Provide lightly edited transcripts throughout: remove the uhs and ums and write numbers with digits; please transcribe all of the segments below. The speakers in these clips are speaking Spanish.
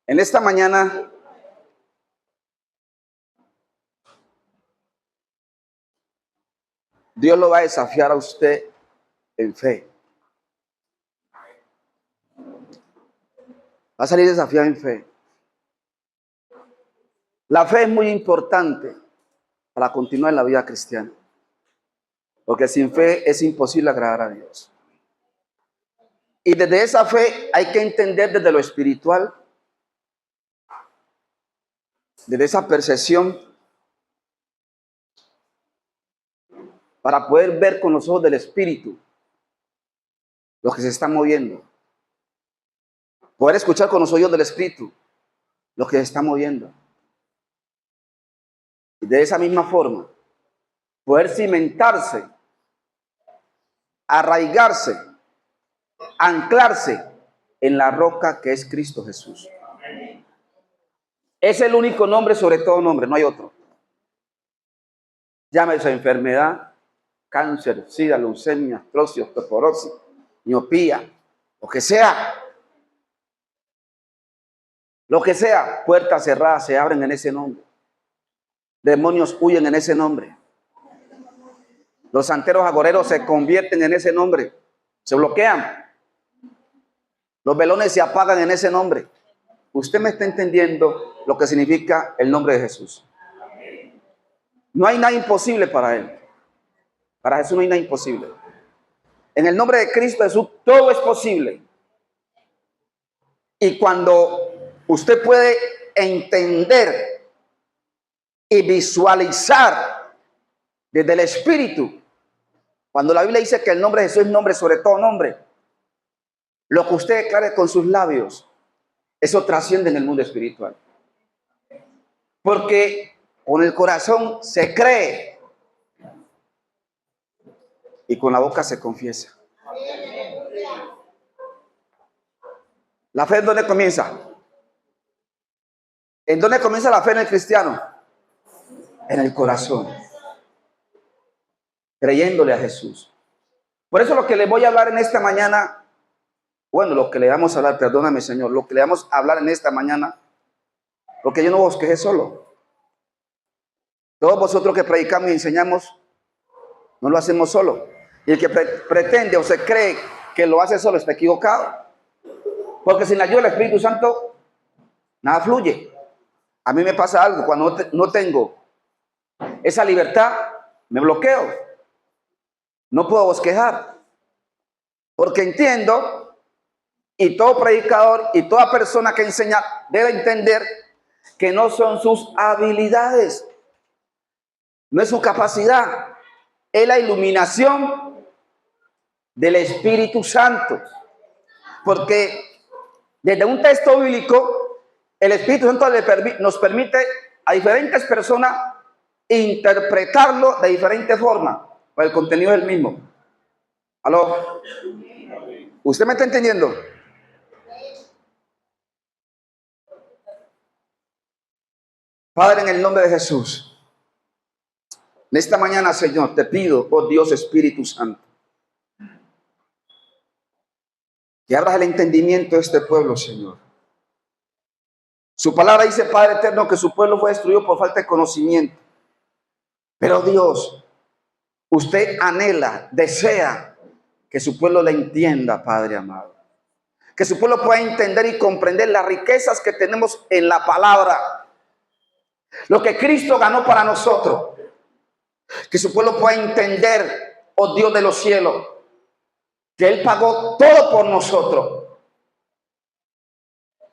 En esta mañana Dios lo va a desafiar a usted en fe. Va a salir desafiado en fe. La fe es muy importante para continuar en la vida cristiana, porque sin fe es imposible agradar a Dios. Y desde esa fe hay que entender desde lo espiritual, desde esa percepción, para poder ver con los ojos del Espíritu lo que se está moviendo. Poder escuchar con los oídos del Espíritu lo que se está moviendo. Y de esa misma forma, poder cimentarse, arraigarse, anclarse en la roca que es Cristo Jesús. Es el único nombre sobre todo nombre, no hay otro. Llámese enfermedad, cáncer, sida, leucemia, artrosis, osteoporosis, miopía, lo que sea. Lo que sea, puertas cerradas se abren en ese nombre. Demonios huyen en ese nombre. Los santeros agoreros se convierten en ese nombre. Se bloquean. Los velones se apagan en ese nombre. Usted me está entendiendo lo que significa el nombre de Jesús. No hay nada imposible para Él. Para Jesús no hay nada imposible. En el nombre de Cristo Jesús todo es posible. Y cuando usted puede entender y visualizar desde el Espíritu, cuando la Biblia dice que el nombre de Jesús es nombre sobre todo nombre, lo que usted declare con sus labios, eso trasciende en el mundo espiritual. Porque con el corazón se cree y con la boca se confiesa. ¿La fe en dónde comienza? ¿En dónde comienza la fe en el cristiano? En el corazón. Creyéndole a Jesús. Por eso lo que le voy a hablar en esta mañana, bueno, lo que le vamos a hablar, perdóname Señor, lo que le vamos a hablar en esta mañana, porque yo no bosquejé solo. Todos vosotros que predicamos y enseñamos, no lo hacemos solo. Y el que pretende o se cree que lo hace solo está equivocado. Porque sin la ayuda del Espíritu Santo, nada fluye. A mí me pasa algo, cuando no tengo esa libertad, me bloqueo. No puedo bosquejar. Porque entiendo, y todo predicador y toda persona que enseña debe entender que no son sus habilidades, no es su capacidad, es la iluminación del Espíritu Santo. Porque desde un texto bíblico, el Espíritu Santo nos permite a diferentes personas interpretarlo de diferente forma, pero el contenido es el mismo. ¿Aló? ¿Usted me está entendiendo? Padre, en el nombre de Jesús, en esta mañana, Señor, te pido, oh Dios Espíritu Santo, que abras el entendimiento de este pueblo, Señor. Su palabra dice, Padre eterno, que su pueblo fue destruido por falta de conocimiento. Pero Dios, usted anhela, desea que su pueblo le entienda, Padre amado. Que su pueblo pueda entender y comprender las riquezas que tenemos en la palabra. Lo que Cristo ganó para nosotros. Que su pueblo pueda entender, oh Dios de los cielos, que Él pagó todo por nosotros.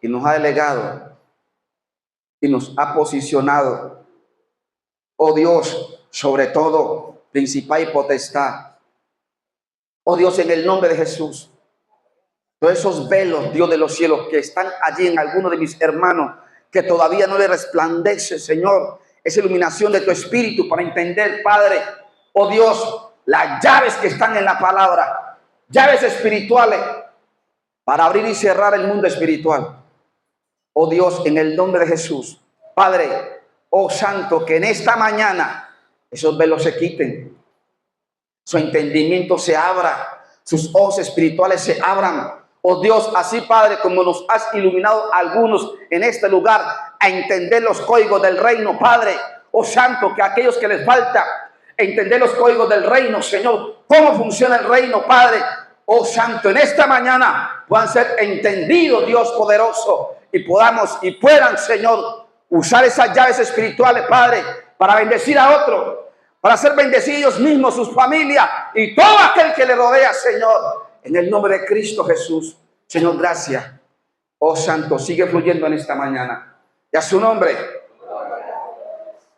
Y nos ha delegado. Y nos ha posicionado, oh Dios, sobre todo, principal y potestad. Oh Dios, en el nombre de Jesús, todos esos velos, Dios de los cielos, que están allí en alguno de mis hermanos, que todavía no le resplandece, Señor, esa iluminación de tu Espíritu para entender, Padre, oh Dios, las llaves que están en la palabra, llaves espirituales, para abrir y cerrar el mundo espiritual. Oh Dios, en el nombre de Jesús, Padre, oh Santo, que en esta mañana esos velos se quiten, su entendimiento se abra, sus ojos espirituales se abran, Oh Dios, así Padre, como nos has iluminado a algunos en este lugar a entender los códigos del reino, Padre, oh Santo, que aquellos que les falta entender los códigos del reino, Señor, cómo funciona el reino, Padre, oh Santo, en esta mañana puedan ser entendidos, Dios poderoso, y puedan, Señor, usar esas llaves espirituales, Padre, para bendecir a otros, para ser bendecidos mismos, sus familias y todo aquel que le rodea, Señor. En el nombre de Cristo Jesús, Señor, gracias. Oh Santo, sigue fluyendo en esta mañana. Y a su nombre.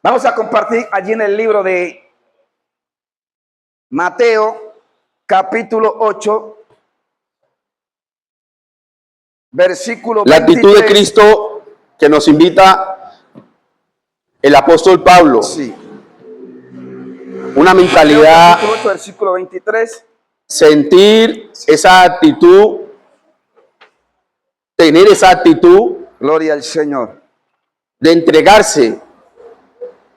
Vamos a compartir allí en el libro de Mateo, capítulo 8, versículo 23. La actitud de Cristo que nos invita el apóstol Pablo. Sí. Una mentalidad, Mateo, capítulo 8, versículo 23. sentir esa actitud, tener esa actitud Gloria al Señor. de entregarse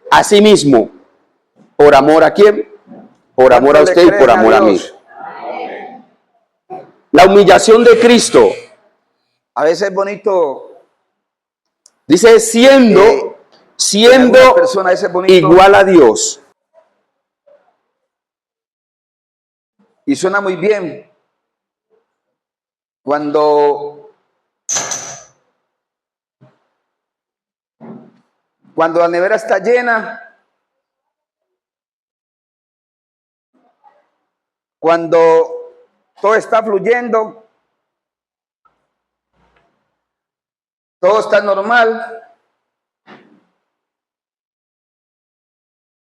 a sí mismo. ¿Por amor a quién? Por amor a usted y por amor a mí. La humillación de Cristo. A veces es bonito. Dice, siendo Persona, ese es bonito, igual a Dios. y suena muy bien cuando la nevera está llena, cuando todo está fluyendo, todo está normal.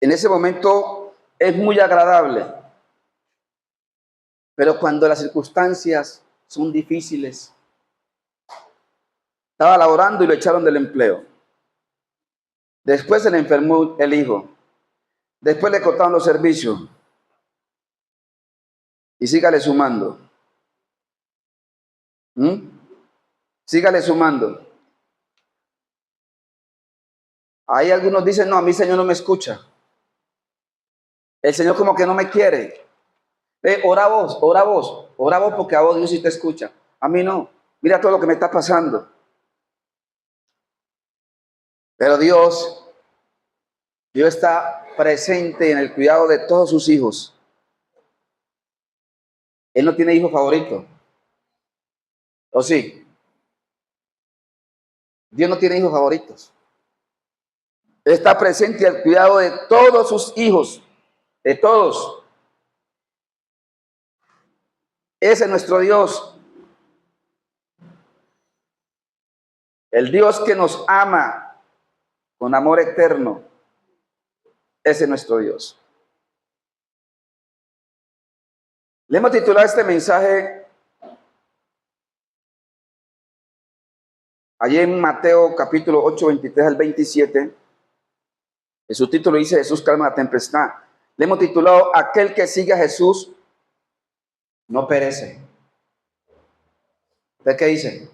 En ese momento es muy agradable. Pero cuando las circunstancias son difíciles, estaba laborando y lo echaron del empleo. Después se le enfermó el hijo. Después le cortaron los servicios. Y sígale sumando. Sígale sumando. Ahí algunos dicen, no, a mí el Señor no me escucha. El Señor como que no me quiere. Ora vos, porque a vos Dios sí te escucha. A mí no. Mira todo lo que me está pasando. Pero Dios está presente en el cuidado de todos sus hijos. Él no tiene hijo favorito. ¿O sí? Dios no tiene hijos favoritos. Él está presente al cuidado de todos sus hijos. De todos. Ese es nuestro Dios. El Dios que nos ama con amor eterno. Ese es nuestro Dios. Le hemos titulado este mensaje allí en Mateo capítulo 8, 23 al 27. El subtítulo dice: Jesús calma la tempestad. Le hemos titulado: Aquel que sigue a Jesús no perece. ¿Usted qué dice?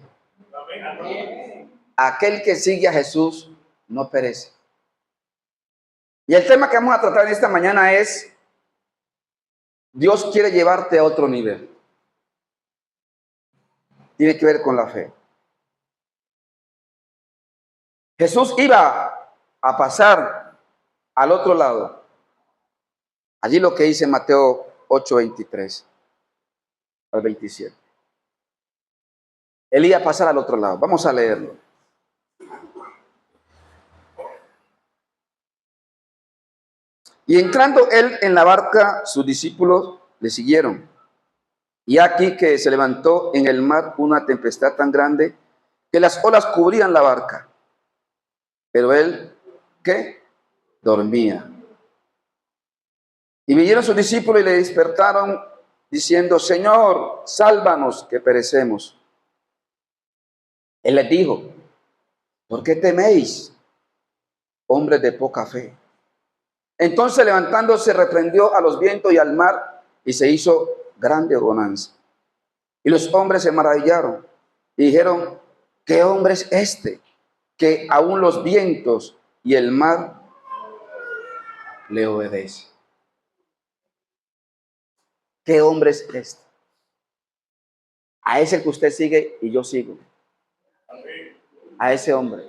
Aquel que sigue a Jesús no perece. Y el tema que vamos a tratar en esta mañana es: Dios quiere llevarte a otro nivel. Tiene que ver con la fe. Jesús iba a pasar al otro lado. Allí lo que dice Mateo 8, 23 al 27. Él iba a pasar al otro lado. Vamos a leerlo. Y entrando él en la barca, sus discípulos le siguieron. Y aquí que se levantó en el mar una tempestad tan grande que las olas cubrían la barca. Pero él, ¿qué? Dormía. Y vinieron sus discípulos y le despertaron diciendo: Señor, sálvanos que perecemos. Él les dijo: ¿por qué teméis, hombres de poca fe? Entonces levantándose reprendió a los vientos y al mar y se hizo grande bonanza. Y los hombres se maravillaron y dijeron: ¿qué hombre es este que aún los vientos y el mar le obedece? ¿Qué hombre es este? A ese que usted sigue y yo sigo. A ese hombre.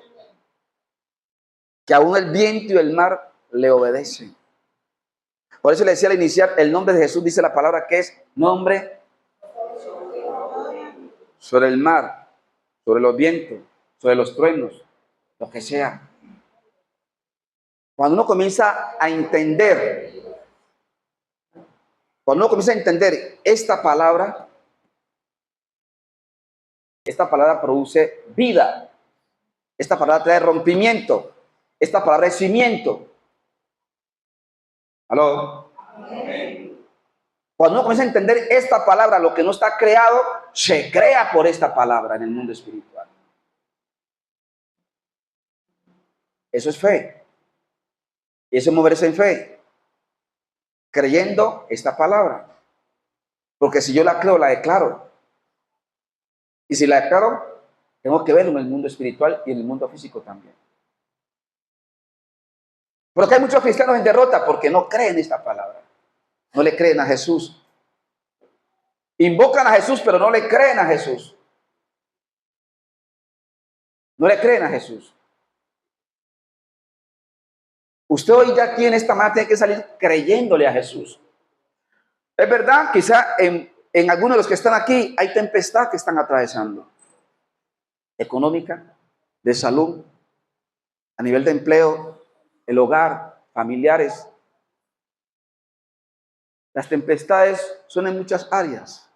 Que aún el viento y el mar le obedecen. Por eso le decía al iniciar, el nombre de Jesús dice la palabra que es nombre sobre el mar, sobre los vientos, sobre los truenos, lo que sea. Cuando uno comienza a entender, esta palabra produce vida. Esta palabra trae rompimiento. Esta palabra es cimiento. ¿Aló? Cuando uno comienza a entender esta palabra, lo que no está creado, se crea por esta palabra en el mundo espiritual. Eso es fe. Y eso es moverse en fe. Creyendo esta palabra. Porque si yo la creo, la declaro. Y si la declaro, tengo que verlo en el mundo espiritual y en el mundo físico también. Porque hay muchos cristianos en derrota porque no creen esta palabra. No le creen a Jesús. Invocan a Jesús, pero no le creen a Jesús. No le creen a Jesús. Usted hoy ya aquí en esta mañana tiene que salir creyéndole a Jesús. Es verdad, quizá en algunos de los que están aquí hay tempestad que están atravesando. Económica, de salud, a nivel de empleo, el hogar, familiares. Las tempestades son en muchas áreas.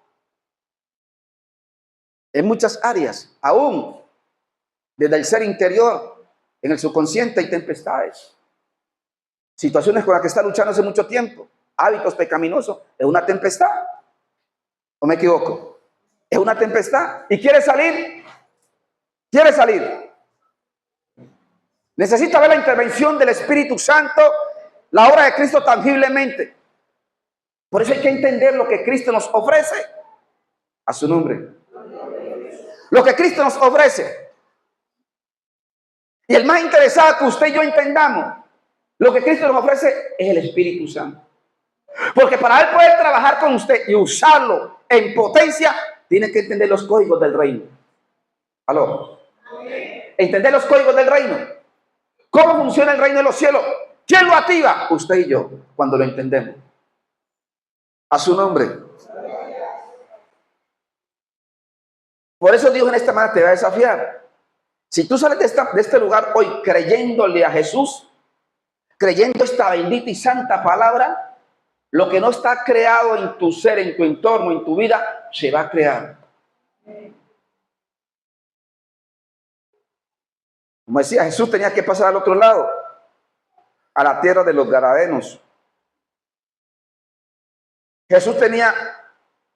En muchas áreas, aún desde el ser interior, en el subconsciente hay tempestades. Situaciones con las que está luchando hace mucho tiempo. Hábitos pecaminosos, es una tempestad. ¿O me equivoco? Es una tempestad. ¿Y quiere salir? ¿Quiere salir? Necesita ver la intervención del Espíritu Santo, la obra de Cristo tangiblemente. Por eso hay que entender lo que Cristo nos ofrece. A su nombre. Lo que Cristo nos ofrece. Y el más interesado que usted y yo entendamos, lo que Cristo nos ofrece es el Espíritu Santo. Porque para Él poder trabajar con usted y usarlo en potencia, tiene que entender los códigos del reino. ¿Aló? Entender los códigos del reino. ¿Cómo funciona el reino de los cielos? ¿Quién lo activa? Usted y yo, cuando lo entendemos. A su nombre. Por eso Dios en esta manera te va a desafiar. Si tú sales de este lugar hoy creyéndole a Jesús, creyendo esta bendita y santa palabra, lo que no está creado en tu ser, en tu entorno, en tu vida, se va a crear. Como decía, Jesús tenía que pasar al otro lado, a la tierra de los Gadarenos. Jesús tenía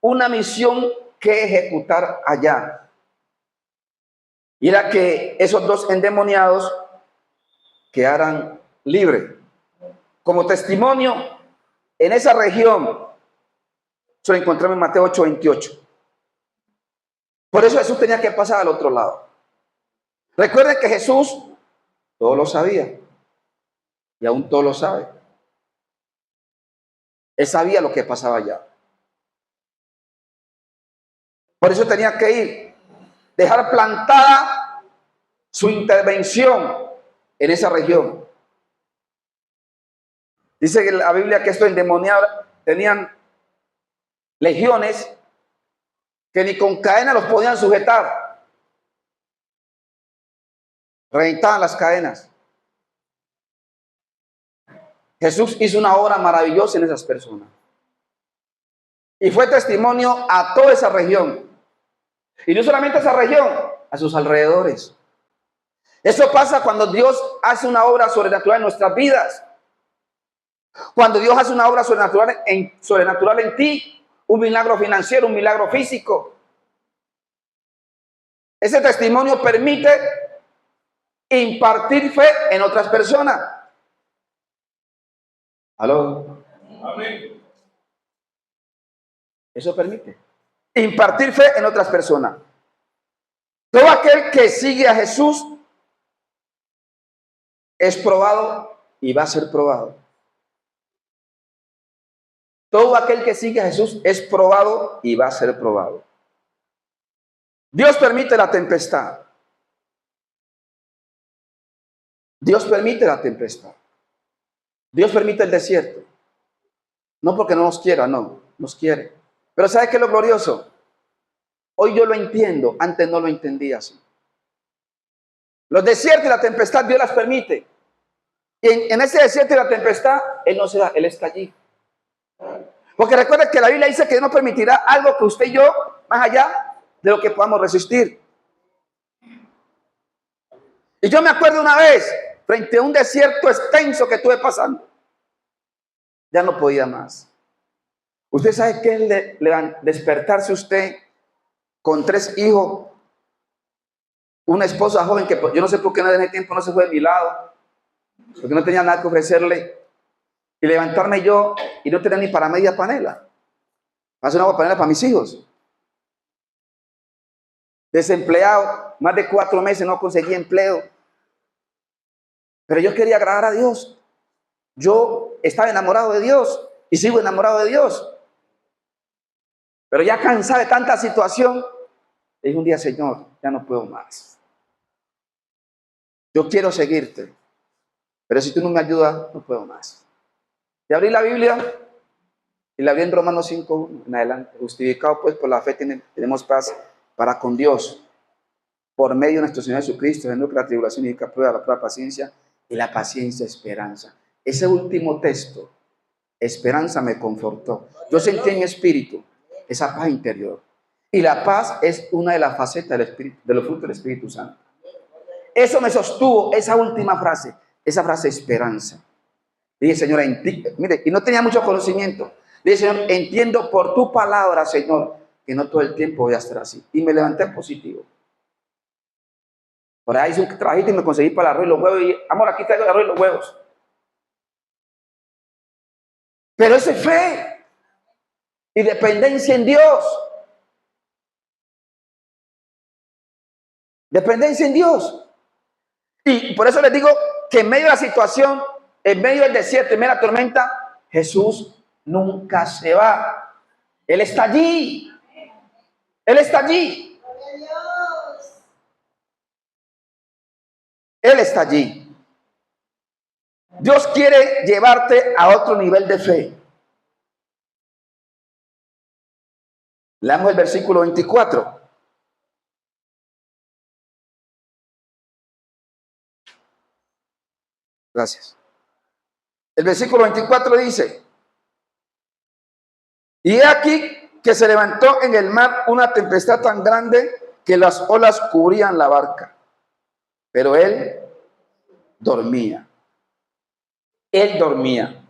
una misión que ejecutar allá. Y era que esos dos endemoniados quedaran libres. Como testimonio, en esa región, se lo encontramos en Mateo 8:28. Por eso Jesús tenía que pasar al otro lado. Recuerden que Jesús todo lo sabía. Y aún todo lo sabe. Él sabía lo que pasaba allá. Por eso tenía que ir, dejar plantada su intervención en esa región. Dice que la Biblia que estos endemoniados tenían legiones que ni con cadenas los podían sujetar. Reventaban las cadenas. Jesús hizo una obra maravillosa en esas personas. Y fue testimonio a toda esa región. Y no solamente a esa región, a sus alrededores. Eso pasa cuando Dios hace una obra sobrenatural en nuestras vidas. Cuando Dios hace una obra sobrenatural en ti, un milagro financiero, un milagro físico. Ese testimonio permite impartir fe en otras personas. ¿Aló? Amén. Eso permite impartir fe en otras personas. Todo aquel que sigue a Jesús es probado y va a ser probado. Todo aquel que sigue a Jesús es probado y va a ser probado. Dios permite la tempestad. Dios permite la tempestad. Dios permite el desierto. No porque no nos quiera, no, nos quiere. Pero ¿sabe qué es lo glorioso? Hoy yo lo entiendo, antes no lo entendía así. Los desiertos y la tempestad Dios las permite. Y en ese desierto y la tempestad, Él no se va, Él está allí. Porque recuerden que la Biblia dice que Dios no permitirá algo que usted y yo, más allá de lo que podamos resistir. Y yo me acuerdo una vez, frente a un desierto extenso que estuve pasando, ya no podía más. Usted sabe qué es despertarse usted con 3 hijos, una esposa joven que yo no sé por qué en ese tiempo no se fue de mi lado, porque no tenía nada que ofrecerle, y levantarme yo y no tener ni para media panela, hacer una panela para mis hijos. Desempleado, más de 4 meses no conseguí empleo, pero yo quería agradar a Dios. Yo estaba enamorado de Dios y sigo enamorado de Dios, pero ya cansado de tanta situación, dije un día: Señor, ya no puedo más. Yo quiero seguirte, pero si tú no me ayudas, no puedo más. Y abrí la Biblia y la abrí en Romanos 5 en adelante. Justificado pues por la fe tenemos paz para con Dios por medio de nuestro Señor Jesucristo, viendo que la tribulación y la prueba paciencia, y la paciencia esperanza. Ese último texto, esperanza, me confortó. Yo sentí en mi espíritu esa paz interior. Y la paz es una de las facetas del espíritu, de los frutos del Espíritu Santo. Eso me sostuvo, esa última frase, esa frase esperanza. Dije: Señor, mire, y no tenía mucho conocimiento. Dije: Señor, entiendo por tu palabra, Señor, que no todo el tiempo voy a estar así. Y me levanté positivo. Por ahí hice un trabajito y me conseguí para el arroz y los huevos. Y amor, aquí traigo el arroz y los huevos. Pero eso es fe y dependencia en Dios. Dependencia en Dios. Y por eso les digo que en medio de la situación, en medio del desierto, en medio de la tormenta, Jesús nunca se va. Él está allí. Él está allí. Él está allí. Dios quiere llevarte a otro nivel de fe. Leamos el versículo 24. Gracias. El versículo 24 dice: y he aquí que se levantó en el mar una tempestad tan grande que las olas cubrían la barca, pero él dormía. Él dormía.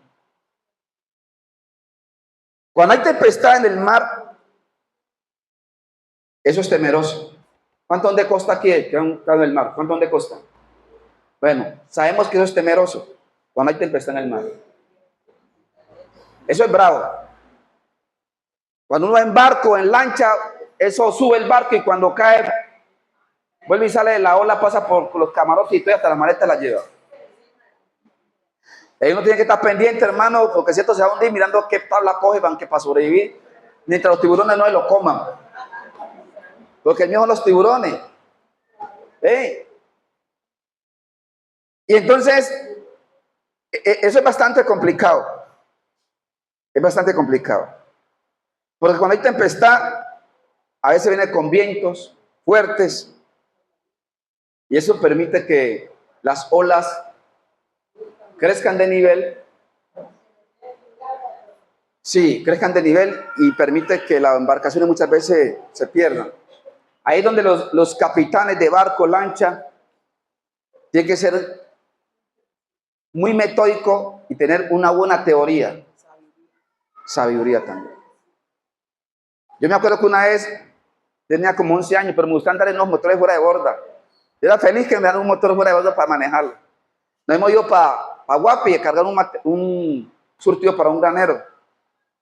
Cuando hay tempestad en el mar, eso es temeroso. ¿Cuánto dónde costa aquí que han estado en el mar? ¿Cuánto dónde costa? Bueno, sabemos que eso es temeroso cuando hay tempestad en el mar. Eso es bravo. Cuando uno va en barco, en lancha, eso sube el barco y cuando cae, vuelve y sale de la ola, pasa por los camarotes y todo, hasta la maleta la lleva. Ahí uno tiene que estar pendiente, hermano, porque si esto se va a hundir, mirando qué tabla coge para sobrevivir, mientras los tiburones no se lo coman. Porque el mío son los tiburones. Y entonces, eso es bastante complicado. Es bastante complicado. Porque cuando hay tempestad, a veces viene con vientos fuertes. Y eso permite que las olas crezcan de nivel. Sí, crezcan de nivel y permite que las embarcaciones muchas veces se pierdan. Ahí es donde los capitanes de barco, lancha, tienen que ser muy metódicos y tener una buena teoría. Sabiduría también. Yo me acuerdo que una vez, tenía como 11 años, pero me gustaba andar en los motores fuera de borda. Yo era feliz que me dieran un motor fuera de borda para manejarlo. Nos hemos ido para Guapi a cargar un surtido para un granero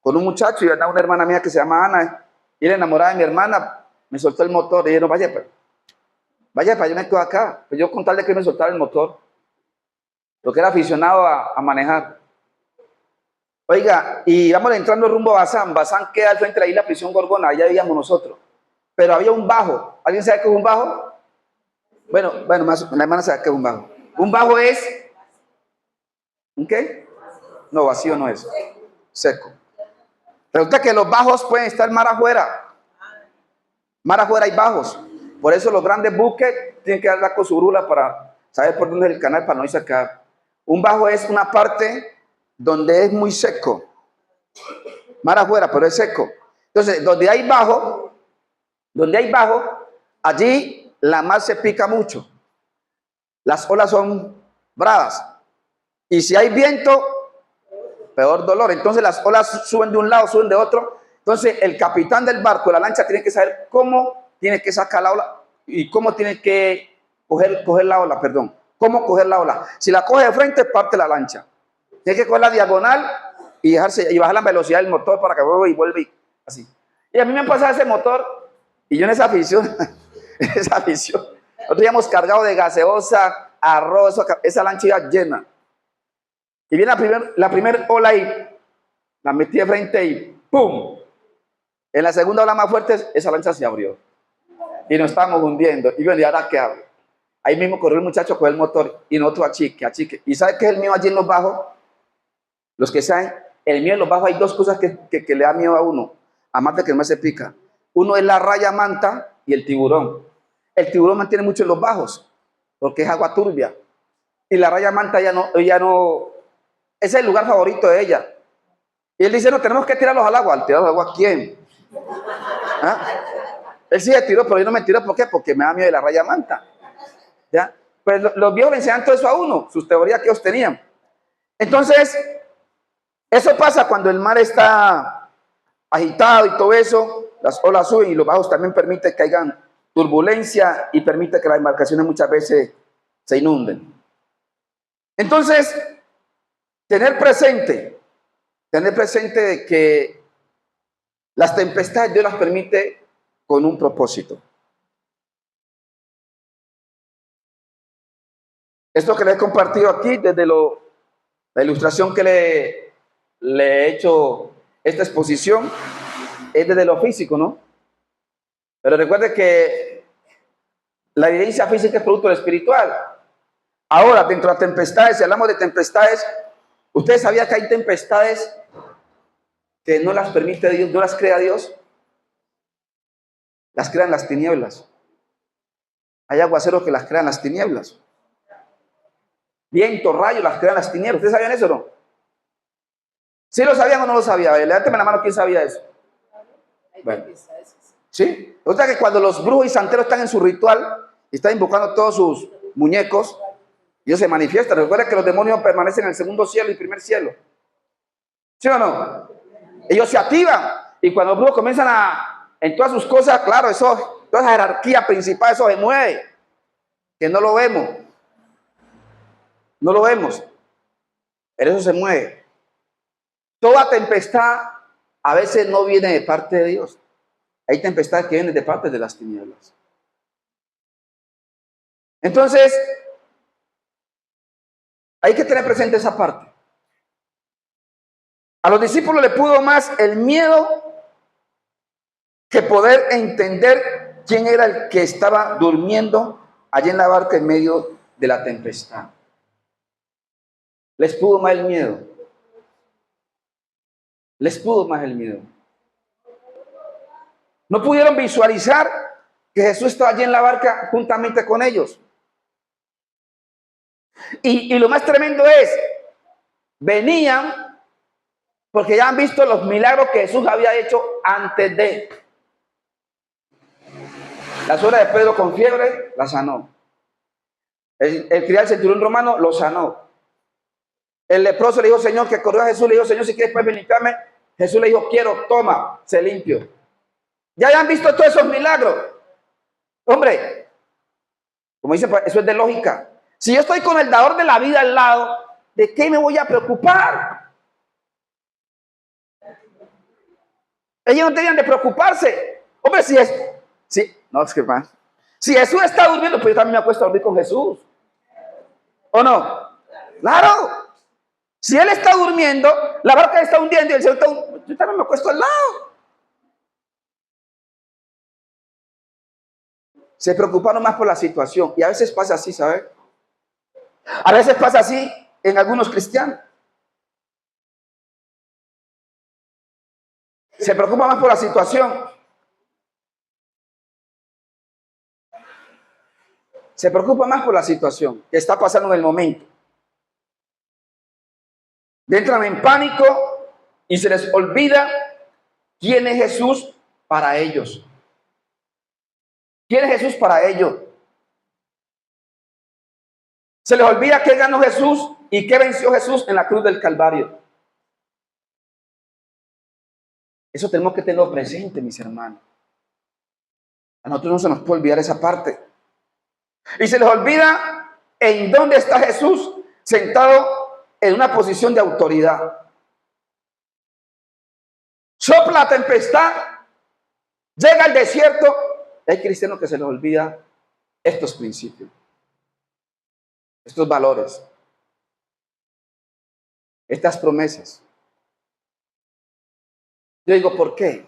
con un muchacho y una hermana mía que se llama Ana. Y era enamorada de mi hermana, me soltó el motor y dije: no, vaya para, yo me quedo acá. Pues yo con tal de que me soltara el motor, porque era aficionado a manejar. Oiga, y vamos entrando rumbo a Bazán. Bazán queda al frente de la isla Prisión Gorgona, allá vivíamos nosotros. pero había un bajo. ¿Alguien sabe qué es un bajo? Bueno, más, la hermana sabe qué es un bajo. Un bajo es, ¿un qué? No, vacío no es, seco. Resulta que los bajos pueden estar mar afuera. Mar afuera hay bajos. Por eso los grandes buques tienen que dar con su brújula para saber por dónde es el canal para no irse acá. Un bajo es una parte donde es muy seco. Mar afuera, pero es seco. Entonces, donde hay bajo, allí la mar se pica mucho. Las olas son bravas. Y si hay viento, peor dolor. Entonces las olas suben de un lado, suben de otro. Entonces el capitán del barco, la lancha, tiene que saber cómo tiene que sacar la ola y cómo tiene que coger la ola, perdón. Cómo coger la ola. Si la coge de frente, parte la lancha. Tiene que coger la diagonal y bajar la velocidad del motor para que vuelva así. Y a mí me ha pasado ese motor y yo en esa afición, nosotros íbamos cargados de gaseosa, arroz, esa lancha iba llena. Y viene la primera ola y la metí de frente y ¡pum! En la segunda ola más fuerte, esa lancha se abrió. Y nos estábamos hundiendo. Y bueno, ¿y ahora qué hago? Ahí mismo corrió el muchacho con el motor y nosotros achique. ¿Y sabe qué es el mío allí en los bajos? Los que saben, el mío en los bajos hay dos cosas que le da miedo a uno, además de que no se pica. Uno es la raya manta y el tiburón. El tiburón mantiene mucho en los bajos, porque es agua turbia. Y la raya manta ella no, ese es el lugar favorito de ella. Y él dice, no, tenemos que tirarlos al agua. ¿Al tirarlos al agua quién? ¿Ah? Él sí se tiró, pero yo no me tiró. ¿Por qué? Porque me da miedo de la raya manta. ¿Ya? Pues los viejos le enseñan todo eso a uno, sus teorías que ellos tenían. Entonces, eso pasa cuando el mar está agitado y todo eso, las olas suben y los bajos también permiten que haya turbulencia y permite que las embarcaciones muchas veces se inunden. Entonces, tener presente de que las tempestades Dios las permite con un propósito. Esto que les he compartido aquí, desde la ilustración que le he hecho esta exposición, es desde lo físico, ¿no? Pero recuerde que la evidencia física es producto de lo espiritual. Ahora, dentro de las tempestades, si hablamos de tempestades, ¿ustedes sabían que hay tempestades que no las permite Dios, no las crea Dios? Las crean las tinieblas. Hay aguaceros que las crean las tinieblas. Viento, rayo, las crean las tinieblas. ¿Ustedes sabían eso o no? ¿Sí lo sabían o no lo sabían? Levánteme la mano, ¿quién sabía eso? Bueno. ¿Sí? O sea que cuando los brujos y santeros están en su ritual y están invocando todos sus muñecos, ellos se manifiestan. Recuerda que los demonios permanecen en el segundo cielo y primer cielo. ¿Sí o no? Ellos se activan y cuando los brujos comienzan en todas sus cosas, claro, toda esa jerarquía principal, eso se mueve, que no lo vemos. No lo vemos, pero eso se mueve. Toda tempestad a veces no viene de parte de Dios. Hay tempestades que vienen de parte de las tinieblas. Entonces, hay que tener presente esa parte. A los discípulos le pudo más el miedo que poder entender quién era el que estaba durmiendo allí en la barca en medio de la tempestad. Les pudo más el miedo. Les pudo más el miedo. No pudieron visualizar que Jesús estaba allí en la barca juntamente con ellos. Y lo más tremendo es, venían porque ya han visto los milagros que Jesús había hecho antes de. La suegra de Pedro con fiebre la sanó. El criado del centurión romano lo sanó. El leproso le dijo, Señor, que corrió a Jesús, le dijo, Señor, si quieres puedes limpiarme. Jesús le dijo, quiero, toma, se limpió. Ya han visto todos esos milagros. Hombre, como dicen, eso es de lógica. Si yo estoy con el dador de la vida al lado, ¿de qué me voy a preocupar? Ellos no tenían de preocuparse. Hombre, si Jesús está durmiendo, pues yo también me acuesto a dormir con Jesús. ¿O no? Claro. Si Él está durmiendo, la barca está hundiendo y el Señor está hundiendo, yo también me acuesto al lado. Se preocuparon más por la situación. Y a veces pasa así, ¿sabes? A veces pasa así en algunos cristianos. Se preocupa más por la situación. Se preocupa más por la situación que está pasando en el momento. Entran en pánico y se les olvida quién es Jesús para ellos. ¿Quién es Jesús para ellos? Se les olvida qué ganó Jesús y qué venció Jesús en la cruz del Calvario. Eso tenemos que tenerlo presente, mis hermanos. A nosotros no se nos puede olvidar esa parte. Y se les olvida en dónde está Jesús sentado en una posición de autoridad. Sopla la tempestad, llega al desierto. Hay cristianos que se les olvida estos principios, estos valores, estas promesas. Yo digo, ¿por qué?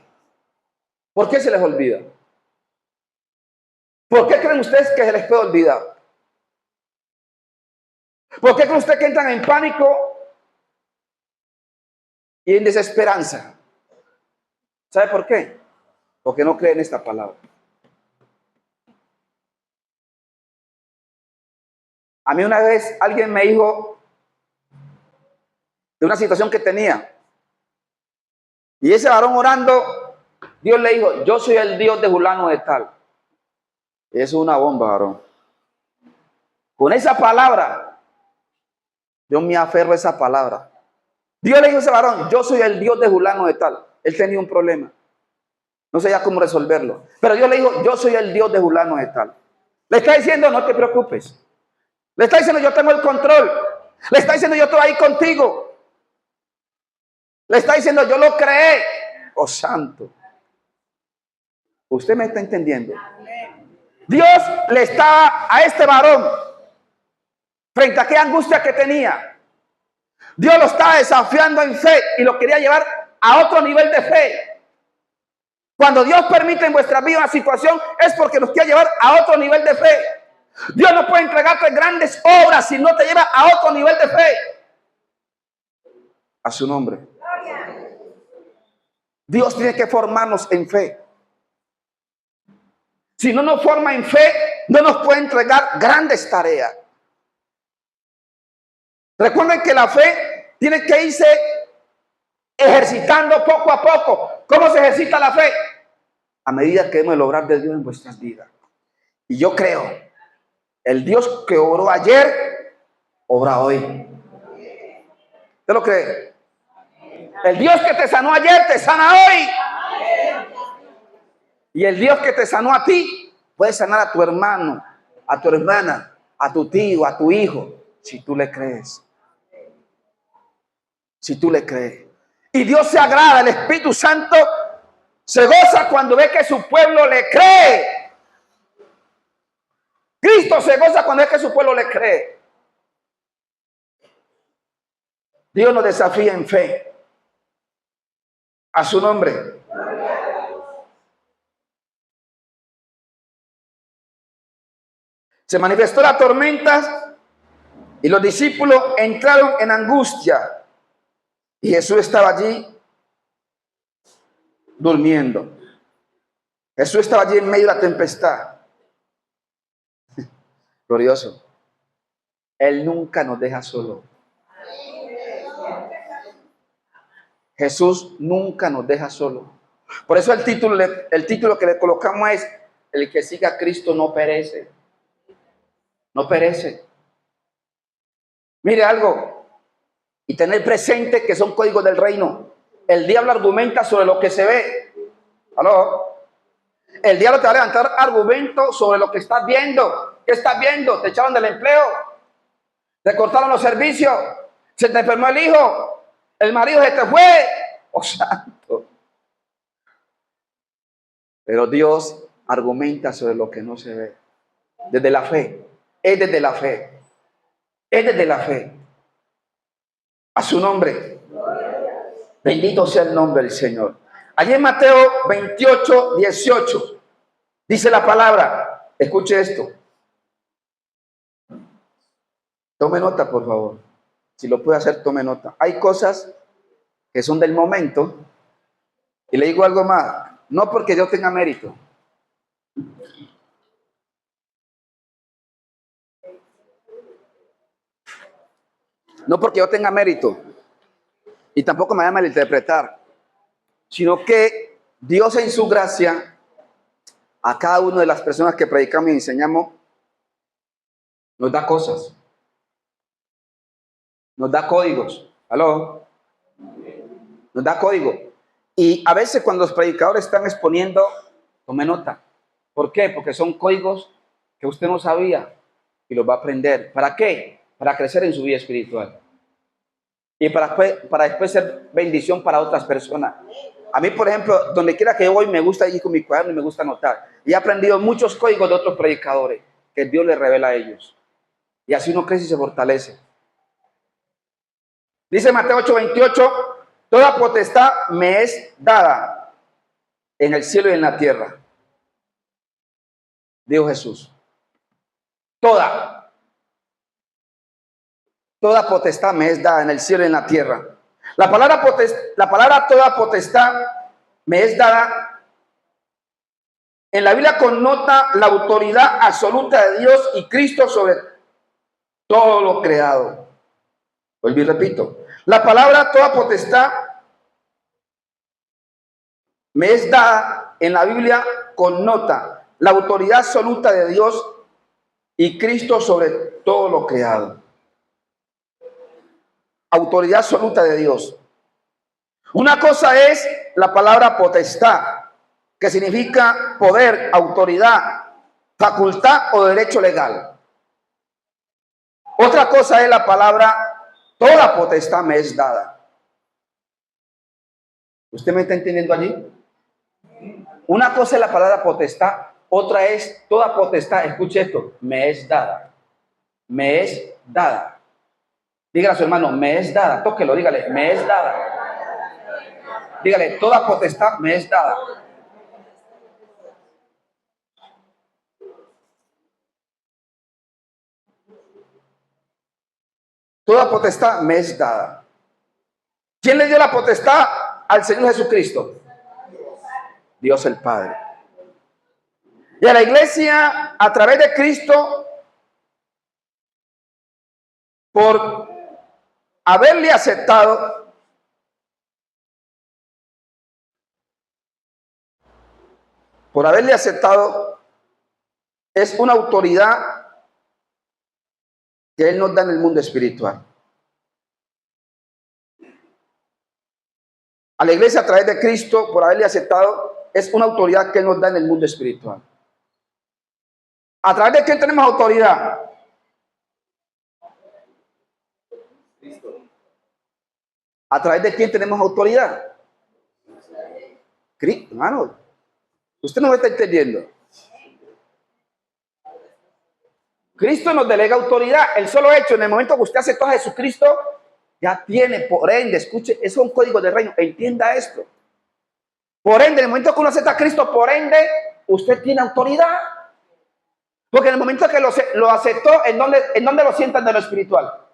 ¿Por qué se les olvida? ¿Por qué creen ustedes que se les puede olvidar? ¿Por qué creen ustedes que entran en pánico y en desesperanza? ¿Sabe por qué? Porque no creen esta palabra. A mí una vez alguien me dijo de una situación que tenía. Y ese varón orando, Dios le dijo, yo soy el Dios de fulano de tal. Eso es una bomba, varón. Con esa palabra, yo me aferro a esa palabra. Dios le dijo a ese varón, yo soy el Dios de fulano de tal. Él tenía un problema. No sabía cómo resolverlo. Pero Dios le dijo, yo soy el Dios de fulano de tal. Le está diciendo, no te preocupes. Le está diciendo, yo tengo el control. Le está diciendo, yo estoy ahí contigo. Le está diciendo, yo lo creé. Oh, santo. ¿Usted me está entendiendo? Dios le estaba a este varón, frente a aquella angustia que tenía, Dios lo estaba desafiando en fe y lo quería llevar a otro nivel de fe. Cuando Dios permite en vuestra vida una situación, es porque nos quiere llevar a otro nivel de fe. Dios no puede entregarte grandes obras si no te lleva a otro nivel de fe. A su nombre. Dios tiene que formarnos en fe. Si no nos forma en fe, no nos puede entregar grandes tareas. Recuerden que la fe tiene que irse ejercitando poco a poco. ¿Cómo se ejercita la fe? A medida que hemos de lograr de Dios en vuestras vidas. Y yo creo, el Dios que obró ayer, obra hoy. ¿Usted lo cree? El Dios que te sanó ayer, te sana hoy. Y el Dios que te sanó a ti, puede sanar a tu hermano, a tu hermana, a tu tío, a tu hijo, si tú le crees. Si tú le crees. Y Dios se agrada, el Espíritu Santo se goza cuando ve que su pueblo le cree. Cristo se goza cuando ve que su pueblo le cree. Dios nos desafía en fe. A su nombre. Se manifestó la tormenta y los discípulos entraron en angustia. Y Jesús estaba allí durmiendo. Jesús estaba allí en medio de la tempestad. Glorioso. Él nunca nos deja solo. Jesús nunca nos deja solo. Por eso el título que le colocamos es: el que siga a Cristo no perece. No perece. Mire algo, y tener presente que son códigos del reino. El diablo argumenta sobre lo que se ve. ¿Aló? El diablo te va a levantar argumentos sobre lo que estás viendo. ¿Qué estás viendo? Te echaron del empleo, te cortaron los servicios, se te enfermó el hijo, el marido se te fue. ¡Oh, santo! Pero Dios argumenta sobre lo que no se ve. Desde la fe. Es desde la fe. Es desde la fe. A su nombre. Bendito sea el nombre del Señor. Allí en Mateo 28, 18 dice la palabra: Escuche esto. Tome nota, por favor. Si lo puede hacer, tome nota. Hay cosas que son del momento. Y le digo algo más. No porque yo tenga mérito. No porque yo tenga mérito. Y tampoco me vaya a malinterpretar. Sino que Dios en su gracia, a cada una de las personas que predicamos y enseñamos, nos da cosas. Nos da códigos. ¿Aló? Nos da código. Y a veces cuando los predicadores están exponiendo, tome nota. ¿Por qué? Porque son códigos que usted no sabía y los va a aprender. ¿Para qué? Para crecer en su vida espiritual. Y para después ser bendición para otras personas. A mí, por ejemplo, donde quiera que yo voy, me gusta ir con mi cuaderno y me gusta anotar. Y he aprendido muchos códigos de otros predicadores que Dios les revela a ellos. Y así uno crece y se fortalece. Dice Mateo 8:28, toda potestad me es dada en el cielo y en la tierra. Dijo Jesús. Toda potestad me es dada en el cielo y en la tierra. La palabra toda potestad me es dada. En la Biblia connota la autoridad absoluta de Dios y Cristo sobre todo lo creado. Vuelvo y repito. La palabra toda potestad me es dada. En la Biblia connota la autoridad absoluta de Dios y Cristo sobre todo lo creado. Autoridad absoluta de Dios. Una cosa es la palabra potestad, que significa poder, autoridad, facultad o derecho legal. Otra cosa es la palabra toda potestad me es dada. ¿Usted me está entendiendo allí? Una cosa es la palabra potestad, otra es toda potestad. Escuche esto, me es dada. Me es dada. Dígale a su hermano, me es dada. Tóquelo, dígale, me es dada. Dígale, toda potestad me es dada. Toda potestad me es dada. ¿Quién le dio la potestad al Señor Jesucristo? Dios el Padre. Y a la iglesia, a través de Cristo, por haberle aceptado, es una autoridad que Él nos da en el mundo espiritual. A la iglesia, a través de Cristo, por haberle aceptado, es una autoridad que Él nos da en el mundo espiritual. ¿A través de quién tenemos autoridad? ¿A través de quién tenemos autoridad? Cristo, hermano. Usted no me está entendiendo. Cristo nos delega autoridad. El solo hecho, en el momento que usted aceptó a Jesucristo, ya tiene, por ende, escuche, eso es un código del reino. Entienda esto. Por ende, en el momento que uno acepta a Cristo, por ende, usted tiene autoridad. Porque en el momento que lo aceptó, ¿en dónde lo sientan de lo espiritual?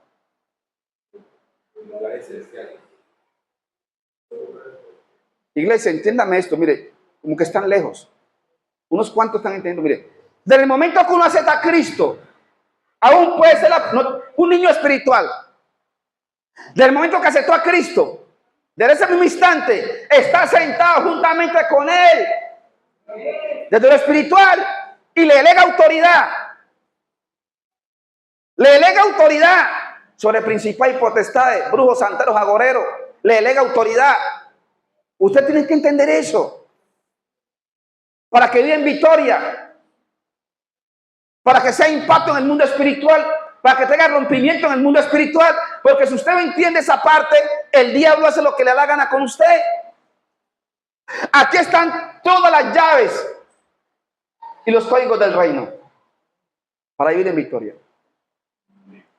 Iglesia, entiéndame esto, mire, como que están lejos. Unos cuantos están entendiendo, mire. Desde el momento que uno acepta a Cristo, aún puede ser un niño espiritual. Desde el momento que aceptó a Cristo, desde ese mismo instante, está sentado juntamente con Él. Desde lo espiritual. Y le delega autoridad. Le delega autoridad sobre principales y potestades, brujos, santeros, agoreros. Le delega autoridad. Usted tiene que entender eso. Para que viva en victoria. Para que sea impacto en el mundo espiritual. Para que tenga rompimiento en el mundo espiritual. Porque si usted no entiende esa parte, el diablo hace lo que le da la gana con usted. Aquí están todas las llaves y los códigos del reino para vivir en victoria.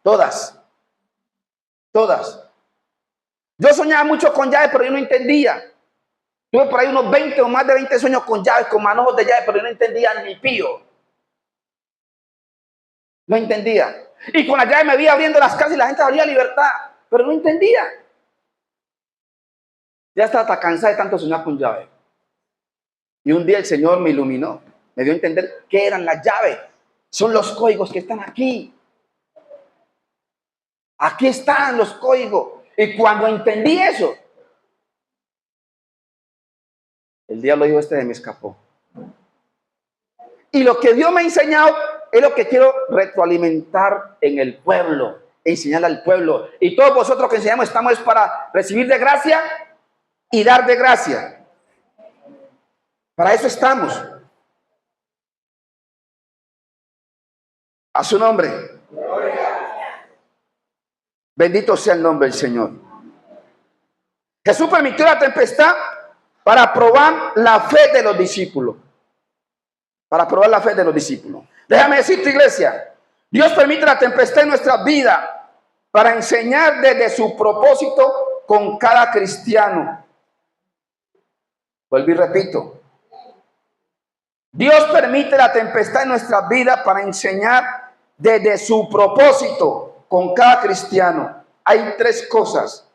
Todas. Yo soñaba mucho con llaves, pero yo no entendía. Tuve por ahí unos 20 o más de 20 sueños con llaves, con manojos de llaves, pero yo no entendía ni pío. No entendía. Y con la llave me vi abriendo las casas y la gente abría libertad, pero no entendía. Ya estaba hasta cansada de tanto soñar con llave. Y un día el Señor me iluminó, me dio a entender qué eran las llaves. Son los códigos que están aquí. Aquí están los códigos. Y cuando entendí eso, el diablo dijo, este me escapó. Y lo que Dios me ha enseñado es lo que quiero retroalimentar en el pueblo, enseñarle al pueblo. Y todos vosotros que enseñamos estamos para recibir de gracia y dar de gracia. Para eso estamos. A su nombre. Bendito sea el nombre del Señor. Jesús permitió la tempestad para probar la fe de los discípulos. Para probar la fe de los discípulos. Déjame decirte, iglesia, Dios permite la tempestad en nuestras vidas para enseñar desde su propósito con cada cristiano. Vuelvo y repito. Dios permite la tempestad en nuestras vidas para enseñar desde su propósito con cada cristiano. Hay tres cosas.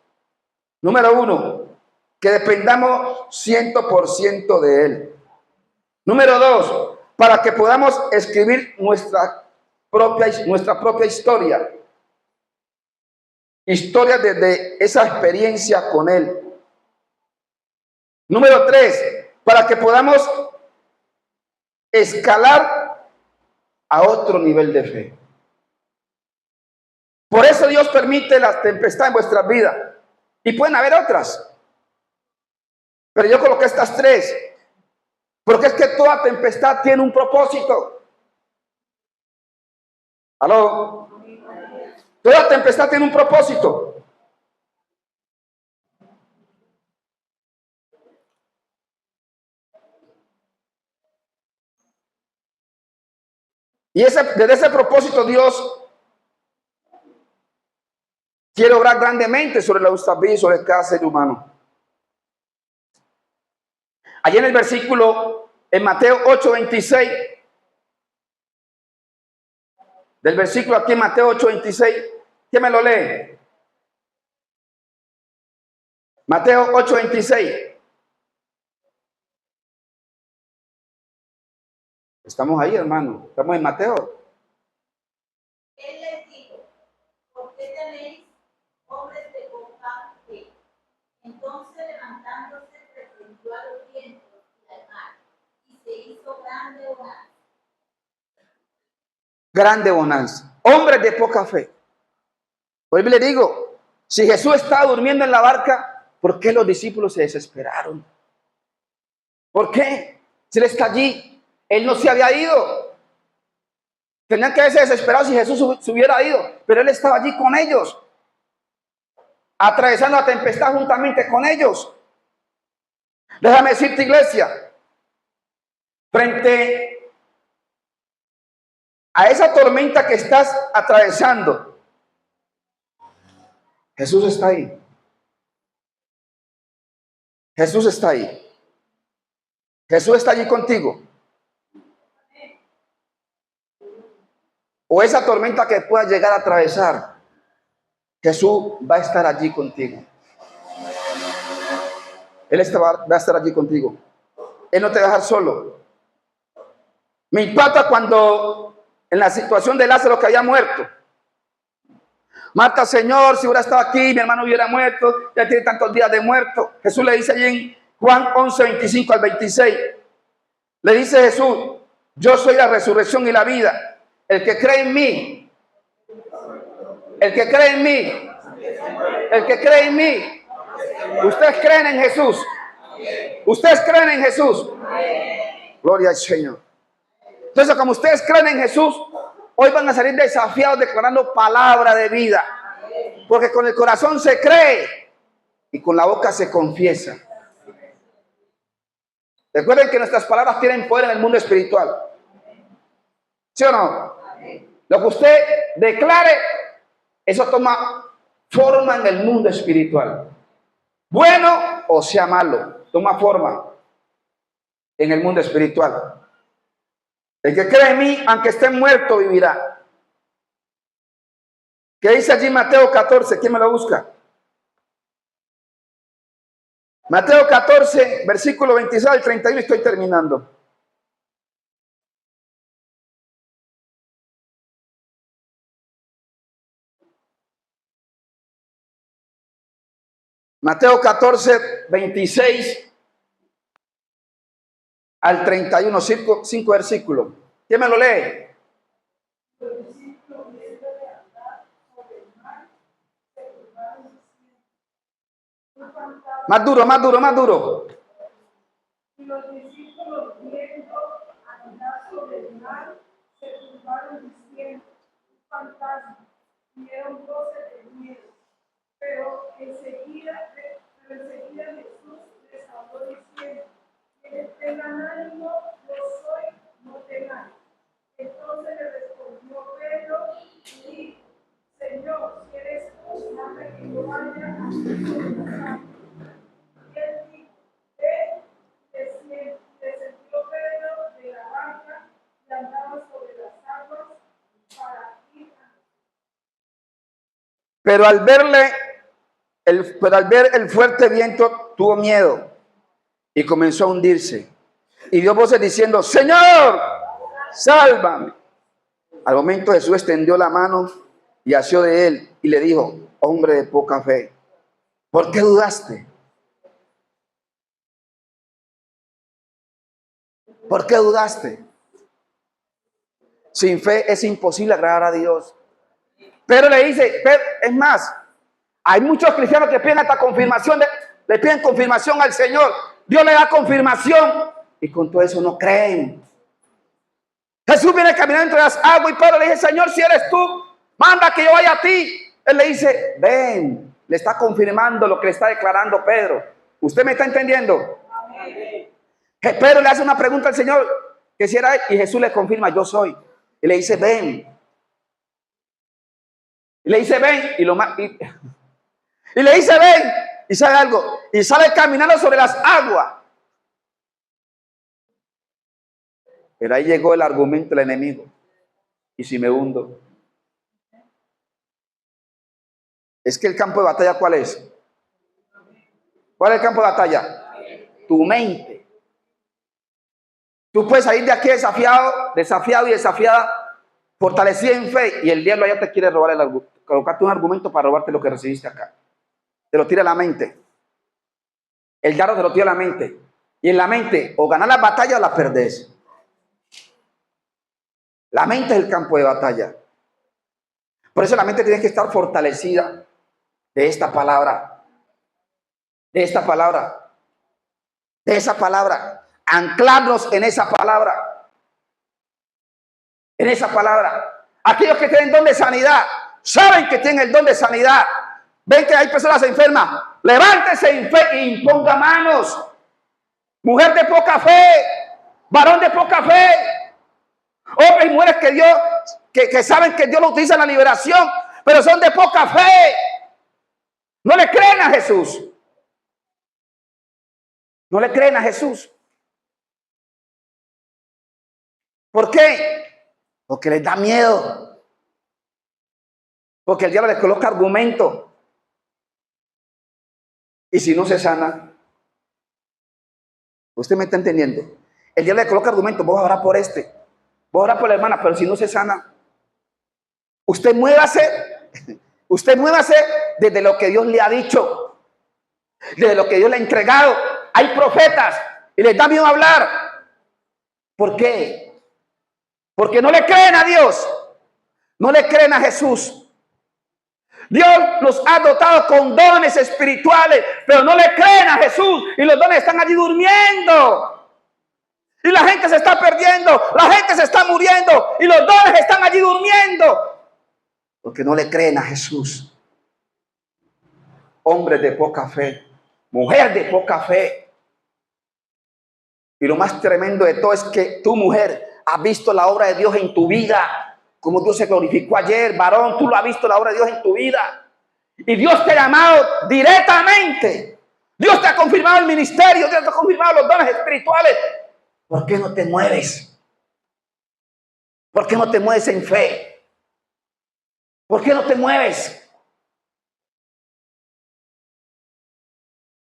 Número uno, que dependamos 100% de Él. Número dos, para que podamos escribir nuestra propia historia. Historia desde esa experiencia con Él. Número tres, para que podamos escalar a otro nivel de fe. Por eso Dios permite la tempestad en vuestras vidas. Y pueden haber otras. Pero yo coloqué estas tres. Porque es que toda tempestad tiene un propósito. ¿Aló? Toda tempestad tiene un propósito. Y desde ese propósito Dios quiere obrar grandemente sobre nuestra vida y sobre cada ser humano. Allí en el versículo, en Mateo 8:26, del versículo aquí en Mateo 8:26, ¿quién me lo lee? Mateo 8:26. Estamos ahí, hermano. Estamos en Mateo. Él les dijo, ¿por qué tenéis hombres de poca fe? Entonces levantándose reprendió a los vientos y al mar, y se hizo grande bonanza. Grande bonanza. Hombres de poca fe. Por eso le digo, si Jesús estaba durmiendo en la barca, ¿por qué los discípulos se desesperaron? ¿Por qué? Si Él está allí, Él no se había ido. Tenían que haberse desesperado si Jesús se hubiera ido, pero Él estaba allí con ellos, atravesando la tempestad juntamente con ellos. Déjame decirte, iglesia, frente a esa tormenta que estás atravesando, Jesús está ahí. Jesús está ahí. Jesús está allí contigo. O esa tormenta que puedas llegar a atravesar, Jesús va a estar allí contigo. Él va a estar allí contigo. Él no te va a dejar solo. Me impacta cuando en la situación de Lázaro que había muerto. Marta, Señor, si hubiera estado aquí, mi hermano hubiera muerto, ya tiene tantos días de muerto. Jesús le dice allí en Juan 11:25 al 26. Le dice Jesús, yo soy la resurrección y la vida. El que cree en mí, el que cree en mí, el que cree en mí. Ustedes creen en Jesús. Ustedes creen en Jesús. Gloria al Señor. Entonces, como ustedes creen en Jesús, hoy van a salir desafiados declarando palabra de vida. Porque con el corazón se cree y con la boca se confiesa. Recuerden que nuestras palabras tienen poder en el mundo espiritual. ¿Sí o no? Lo que usted declare, eso toma forma en el mundo espiritual. Bueno o sea malo, toma forma en el mundo espiritual. El que cree en mí, aunque esté muerto, vivirá. ¿Qué dice allí Mateo 14? ¿Quién me lo busca? Mateo 14, versículo 26 al 31, estoy terminando. Mateo 14, 26 al 31, cinco versículos. ¿Quién me lo lee? Más duro, más duro, más duro. Y los discípulos viendo andar sobre el mar, se turbaron diciendo, un fantasma, y eran voces de miedo. Pero enseguida Jesús les habló diciendo, quienes tengan ánimo, yo soy, no teman. Entonces le respondió Pedro y dijo, Señor, si eres tú, manda que yo vaya a ti sobre las aguas. Y él dijo, ve. Descendió Pedro de la barca y andaba sobre las aguas para ir a... Pero al ver el fuerte viento, tuvo miedo y comenzó a hundirse. Y dio voces diciendo, Señor, sálvame. Al momento Jesús extendió la mano y asió de él y le dijo, hombre de poca fe, ¿por qué dudaste? ¿Por qué dudaste? Sin fe es imposible agradar a Dios. Pero le dice, es más, hay muchos cristianos que piden esta confirmación, le piden confirmación al Señor. Dios le da confirmación y con todo eso no creen. Jesús viene caminando entre las aguas y Pedro le dice, Señor, si eres tú, manda que yo vaya a ti. Él le dice, ven, le está confirmando lo que le está declarando Pedro. ¿Usted me está entendiendo? Amén. Que Pedro le hace una pregunta al Señor, que si era él, y Jesús le confirma, yo soy. Y le dice, ven. Y le dice, ven, y le dice, ven, y sale algo, y sale caminando sobre las aguas. Pero ahí llegó el argumento del enemigo. ¿Y si me hundo? Es que el campo de batalla, ¿cuál es? ¿Cuál es el campo de batalla? Tu mente. Tú puedes salir de aquí desafiado y desafiada, fortalecida en fe, y el diablo allá te quiere robar colocarte un argumento para robarte lo que recibiste acá. Te lo tira a la mente. El diablo te lo tira a la mente. Y en la mente, o ganas la batalla o la perdés. La mente es el campo de batalla. Por eso la mente tiene que estar fortalecida de esta palabra. De esta palabra. De esa palabra. Anclarnos en esa palabra. En esa palabra. Aquellos que tienen don de sanidad, saben que tienen el don de sanidad. Ven que hay personas enfermas. Levántese en fe e imponga manos. Mujer de poca fe. Varón de poca fe. Hombres y mujeres que saben que Dios lo utiliza en la liberación, pero son de poca fe. No le creen a Jesús. No le creen a Jesús. ¿Por qué? Porque les da miedo. Porque el diablo les coloca argumento. Y si no se sana, usted me está entendiendo. El diablo le coloca argumento. Voy a orar por este. Voy a orar por la hermana, pero si no se sana, usted muévase desde lo que Dios le ha dicho, desde lo que Dios le ha entregado. Hay profetas y les da miedo hablar. ¿Por qué? Porque no le creen a Dios, no le creen a Jesús. Dios los ha dotado con dones espirituales, pero no le creen a Jesús y los dones están allí durmiendo. Y la gente se está perdiendo, la gente se está muriendo y los dones están allí durmiendo. Porque no le creen a Jesús. Hombre de poca fe, mujer de poca fe. Y lo más tremendo de todo es que tu mujer has visto la obra de Dios en tu vida. Como Dios se glorificó ayer, varón, tú lo has visto la obra de Dios en tu vida. Y Dios te ha llamado directamente. Dios te ha confirmado el ministerio, Dios te ha confirmado los dones espirituales. ¿Por qué no te mueves? ¿Por qué no te mueves en fe? ¿Por qué no te mueves?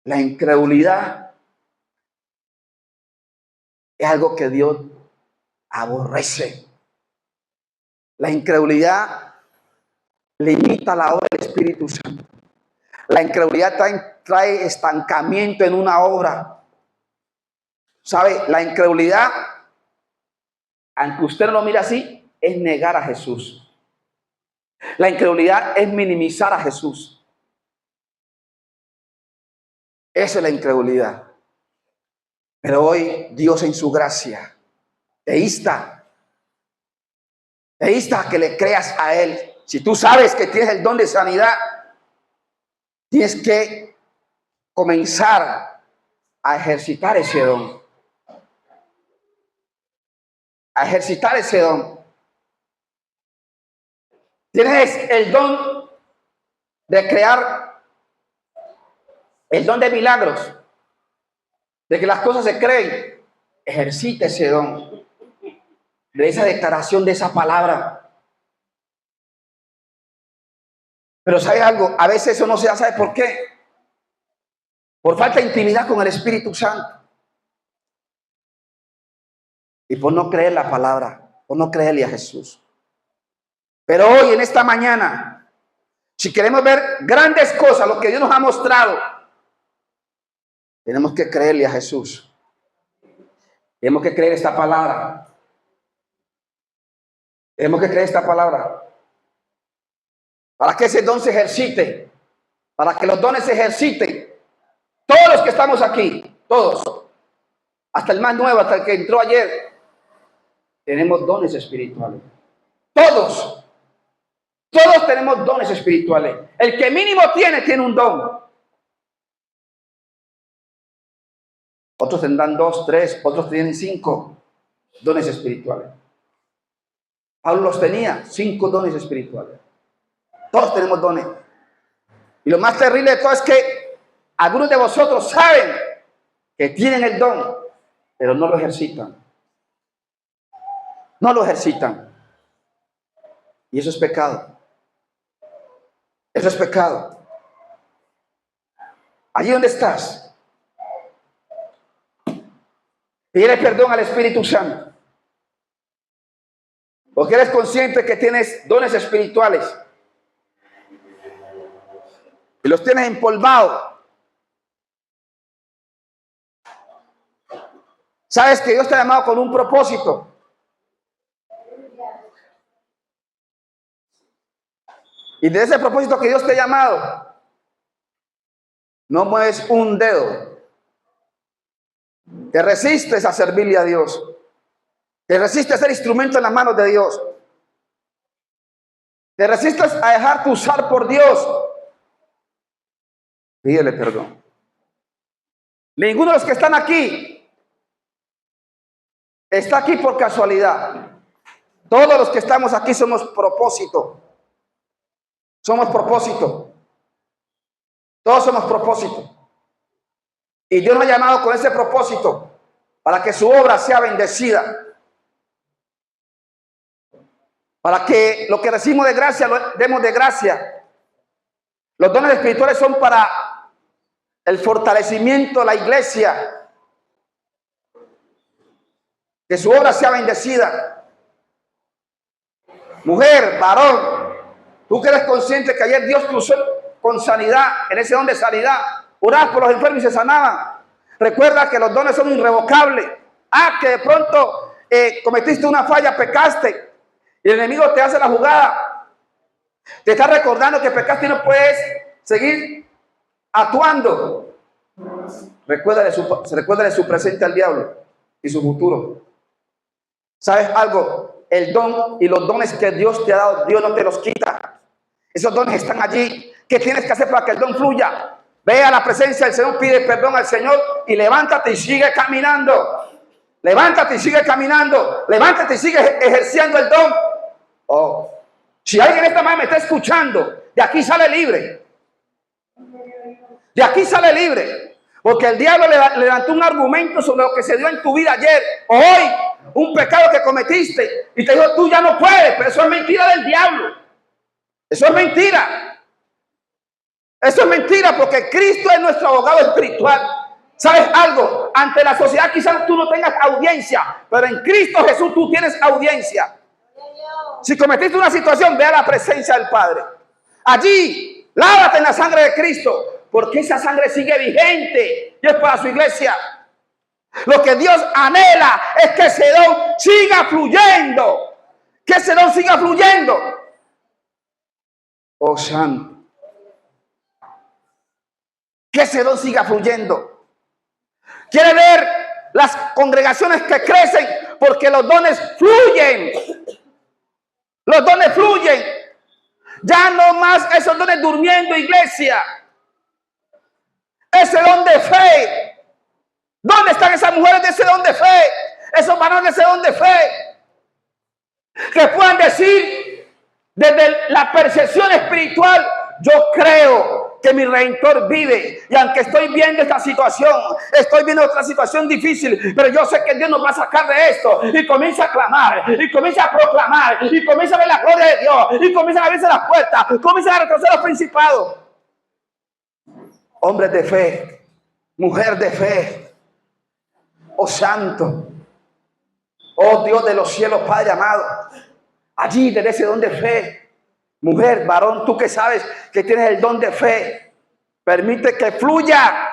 La incredulidad es algo que Dios aborrece. La incredulidad limita la obra del Espíritu Santo. La incredulidad trae estancamiento en una obra. ¿Sabe? La incredulidad, aunque usted no lo mire así, es negar a Jesús. La incredulidad es minimizar a Jesús. Esa es la incredulidad. Pero hoy Dios en su gracia te insta a que le creas a Él. Si tú sabes que tienes el don de sanidad, tienes que comenzar a ejercitar ese don. A ejercitar ese don. Tienes el don de crear, el don de milagros, de que las cosas se creen. Ejercita ese don, de esa declaración, de esa palabra. Pero ¿sabe algo? A veces eso no se da. ¿Sabe por qué? Por falta de intimidad con el Espíritu Santo. Y por no creer la palabra, por no creerle a Jesús. Pero hoy, en esta mañana, si queremos ver grandes cosas, lo que Dios nos ha mostrado, tenemos que creerle a Jesús. Tenemos que creer esta palabra. Tenemos que creer esta palabra. Para que ese don se ejercite. Para que los dones se ejerciten. Todos los que estamos aquí, todos, hasta el más nuevo, hasta el que entró ayer, tenemos dones espirituales. Todos tenemos dones espirituales. El que mínimo tiene un don. Otros tendrán 2, 3, otros tienen 5 dones espirituales. Pablo los tenía, 5 dones espirituales. Todos tenemos dones. Y lo más terrible de todo es que algunos de vosotros saben que tienen el don, pero no lo ejercitan. No lo ejercitan. Y eso es pecado. Eso es pecado. Allí donde estás, pide perdón al Espíritu Santo. Porque eres consciente que tienes dones espirituales. Y los tienes empolvados. Sabes que Dios te ha llamado con un propósito. Y de ese propósito que Dios te ha llamado, no mueves un dedo. Te resistes a servirle a Dios. Te resistes a ser instrumento en las manos de Dios. Te resistes a dejarte usar por Dios. Pídele perdón. Ninguno de los que están aquí está aquí por casualidad. Todos los que estamos aquí somos propósito. Somos propósito. Todos somos propósito. Y Dios nos ha llamado con ese propósito para que su obra sea bendecida. Para que lo que recibimos de gracia lo demos de gracia. Los dones espirituales son para el fortalecimiento de la iglesia. Que su obra sea bendecida. Mujer, varón, tú que eres consciente que ayer Dios te usó con sanidad, en ese don de sanidad, orás por los enfermos y se sanaban. Recuerda que los dones son irrevocables. Que de pronto cometiste una falla, pecaste, y el enemigo te hace la jugada. Te está recordando que pecaste y no puedes seguir actuando. Recuérdale su presente al diablo y su futuro. ¿Sabes algo? El don y los dones que Dios te ha dado, Dios no te los quita. Esos dones están allí. ¿Qué tienes que hacer para que el don fluya? Ve a la presencia del Señor, pide perdón al Señor y levántate y sigue caminando. Levántate y sigue caminando. Levántate y sigue ejerciendo el don. Si alguien esta mañana me está escuchando, de aquí sale libre. De aquí sale libre. Porque el diablo le levantó un argumento sobre lo que se dio en tu vida ayer o hoy. Un pecado que cometiste y te dijo, tú ya no puedes, pero eso es mentira del diablo. Eso es mentira. Eso es mentira porque Cristo es nuestro abogado espiritual. ¿Sabes algo? Ante la sociedad quizás tú no tengas audiencia, pero en Cristo Jesús tú tienes audiencia. Si cometiste una situación, ve a la presencia del Padre. Allí, lávate en la sangre de Cristo, porque esa sangre sigue vigente y es para su iglesia. Lo que Dios anhela es que ese don siga fluyendo. Que ese don siga fluyendo. Oh, santo. Que ese don siga fluyendo. Quiere ver las congregaciones que crecen porque los dones fluyen. Los dones fluyen. Ya no más esos dones durmiendo, iglesia. Ese don de fe. ¿Dónde están esas mujeres de ese don de fe? Esos varones de ese don de fe. Que puedan decir desde la percepción espiritual, yo creo que mi Redentor vive. Y aunque estoy viendo esta situación, estoy viendo otra situación difícil, pero yo sé que Dios nos va a sacar de esto. Y comienza a clamar, y comienza a proclamar, y comienza a ver la gloria de Dios, y comienza a abrirse las puertas, comienza a retroceder los principados. Hombres de fe, mujer de fe, oh santo, oh Dios de los cielos, Padre amado, allí desde ese don de fe. Mujer, varón, tú que sabes que tienes el don de fe, permite que fluya.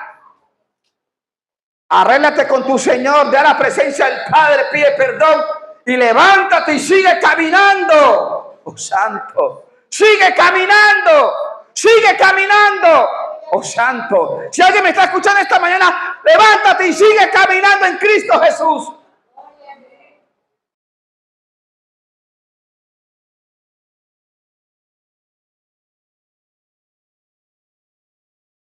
Arréglate con tu Señor, ve a la presencia del Padre, pide perdón y levántate y sigue caminando. Oh santo, sigue caminando, sigue caminando. Oh santo, si alguien me está escuchando esta mañana, levántate y sigue caminando en Cristo Jesús.